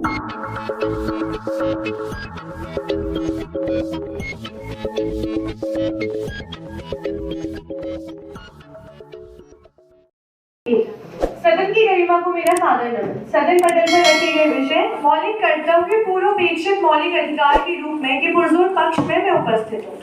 सदन की गरिमा को मेरा सादर नमन। सदन पटल में रखे गए विषय मौलिक कर्तव्य पूर्वापेक्षित मौलिक अधिकार के रूप में के पुरजोर पक्ष में मैं उपस्थित हूँ।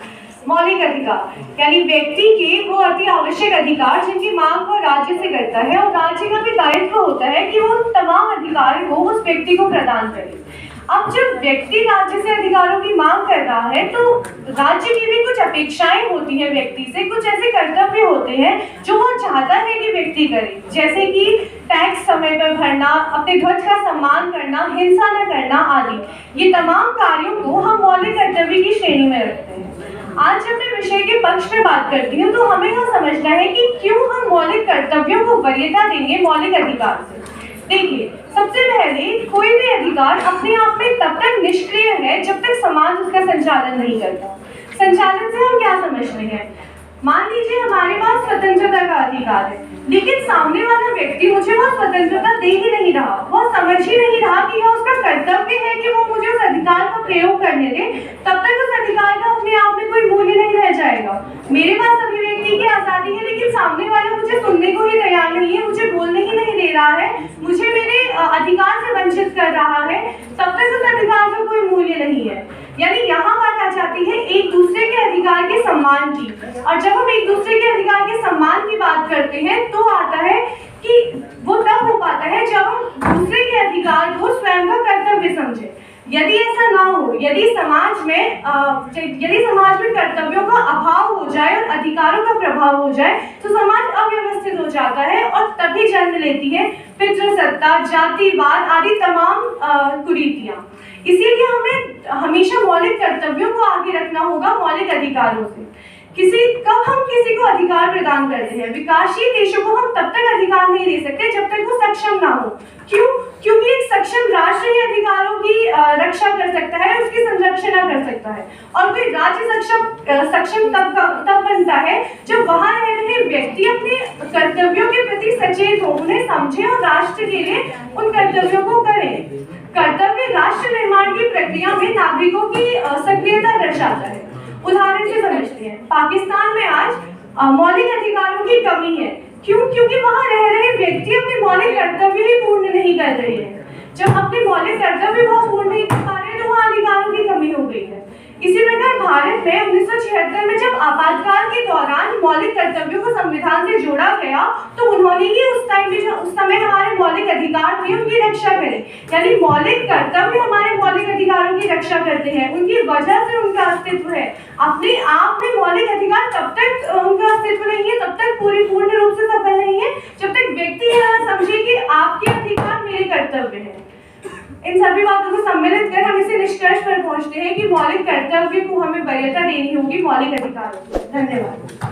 मौलिक अधिकार यानी व्यक्ति के वो अति आवश्यक अधिकार जिनकी मांग वो राज्य से करता है और राज्य का भी दायित्व होता है कि वो तमाम अधिकार को उस व्यक्ति को प्रदान करे। अब जब व्यक्ति राज्य से अधिकारों की मांग कर रहा है तो राज्य की भी कुछ अपेक्षाएं होती है व्यक्ति से, कुछ ऐसे कर्तव्य होते हैं जो वो चाहता है कि व्यक्ति करे, जैसे कि टैक्स समय पर भरना, अपने ध्वज का सम्मान करना, हिंसा न करना आदि। ये तमाम कार्यों को हम मौलिक कर्तव्य की श्रेणी में रखते हैं। आज जब मैं विषय के पक्ष में बात करती हूँ तो हमें यह समझना है कि क्यों हम मौलिक कर्तव्यों को वरीयता देंगे मौलिक अधिकार से। देखिए, सबसे पहले कोई भी अधिकार अपने आप में तब तक निष्क्रिय है जब तक समाज उसका संचालन नहीं करता। संचालन से हम क्या समझते हैं? मान लीजिए हमारे पास स्वतंत्रता का अधिकार है, लेकिन सामने वाला व्यक्ति मुझे वो स्वतंत्रता दे ही नहीं रहा, वो समझ ही नहीं रहा कि यह उसका कर्तव्य है कि वो मुझे उस अधिकार का प्रयोग करने दे, तब तक उस अधिकार का अपने आप में कोई मूल्य नहीं रह जाएगा। मेरे पास अभिव्यक्ति की आजादी है, लेकिन सामने वाला मुझे सुनने को ही तैयार नहीं है, मुझे बोलने ही नहीं दे रहा है, मुझे मेरे अधिकार से वंचित कर रहा है, तब तक उस अधिकार का कोई मूल्य नहीं है। यानी यहाँ बात आ जाती है एक दूसरे के अधिकार के सम्मान की, और जब हम एक दूसरे के अधिकार के सम्मान की बात करते हैं तो आता है कि वो तब हो पाता है जब हम दूसरे के अधिकार को स्वयं का कर्तव्य समझे। यदि ऐसा ना हो, यदि समाज में कर्तव्यों का अभाव हो जाए और अधिकारों का प्रभाव हो जाए तो समाज अव्यवस्थित हो जाता है और तभी जन्म लेती है पितृसत्ता, जातिवाद आदि तमाम कुरीतियां। इसीलिए हमें हमेशा मौलिक कर्तव्यों को आगे रखना होगा मौलिक अधिकारों से। कब हम किसी को अधिकार प्रदान करते हैं? विकासशील देशों को हम तब तक अधिकार नहीं दे सकते जब तक वो सक्षम ना हो। क्यों? क्योंकि एक सक्षम राष्ट्र ही अधिकारों की रक्षा कर सकता है, उसकी संरक्षण कर सकता है, और कोई राज्य सक्षम तब बनता है जब वहां रह रहे व्यक्ति अपने कर्तव्यों के प्रति सचेत हो, उन्हें समझे और राष्ट्र के लिए उन कर्तव्यों को करें। कर्तव्य राष्ट्र निर्माण की प्रक्रिया में नागरिकों की सक्रियता दर्शाता है। उदाहरण से समझते हैं, पाकिस्तान में आज मौलिक अधिकारों की कमी है। क्यों? क्योंकि वहां रह रहे व्यक्ति अपने मौलिक कर्तव्य ही पूर्ण नहीं कर रहे हैं। जब अपने मौलिक कर्तव्य वो पूर्ण नहीं कर पा रहे तो वहां अधिकारों की कमी हो गई है। इसी प्रकार भारत में 1976 में जब आपातकाल के दौरान मौलिक कर्तव्यों को संविधान से जोड़ा गया तो उन्होंने ही उस समय हमारे मौलिक अधिकार थे उनकी रक्षा करें। यानी मौलिक कर्तव्य हमारे मौलिक अधिकारों की रक्षा करते हैं, उनकी वजह से उनका अस्तित्व है। अपने आप में मौलिक अधिकार तब तक उनका अस्तित्व नहीं है, तब तक पूर्ण रूप से सफल नहीं है, जब तक व्यक्ति यह समझे कि आपके अधिकार मेरे कर्तव्य है। इन सभी बातों को सम्मिलित कर हम इसे निष्कर्ष पर पहुंचते हैं कि मौलिक कर्तव्य को हमें वरीयता देनी होगी मौलिक अधिकारों को। धन्यवाद।